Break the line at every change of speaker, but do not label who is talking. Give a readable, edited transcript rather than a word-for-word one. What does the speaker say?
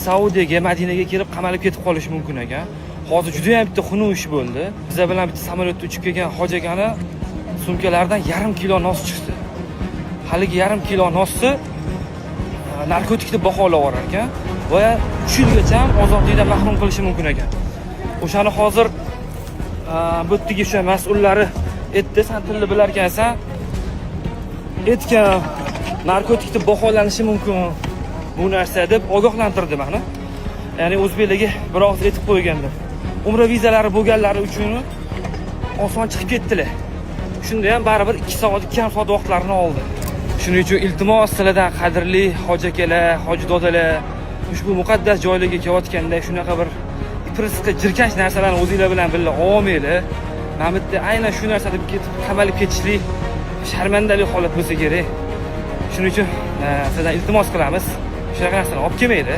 Saudiyaga, Madinaga kelib qamalib ketib qolishi mumkin ekan. Hozir juda ham bitta xunuk ish bo'ldi. Bizlar bilan bitta samolyotda uchib kelgan hoji akani sumkalaridan yarim kilo nos chiqdi. Haligi yarim kilo nosni narkotik deb baholab orar ekan va 3 yilgacha ham ozodlikdan mahrum qilishi mumkin ekan. O'shani hozir bu yerga o'sha mas'ullari aytdi, sen tilni bilar ekansan. Aytgan narkotik deb baholanishi mumkin bu narsa deb ogohlantirdi meni. Ya'ni o'zbeklarga bir og'iz aytib qo'ygandim. Umra vizalari bo'lganlari uchun oson chiqib ketdilar. Shunda ham baribir 2 soat, 2,5 soat vaqtlarini oldi. Shuning uchun iltimos sizlardan qadrli hoji akalar, hoji dodalar, ushbu muqaddas joylarga kelayotganda shunaqa bir iprisqi jirkanch narsalarni o'zingizlar bilan birga olmanglar. Mana bitta aynan shu narsa deb ketib qamalib ketishlik sharmandalik holat bo'lsa kerak. Shuning uchun sizdan iltimos qilamiz. Shunaqa narsalarni olib kelmaydi.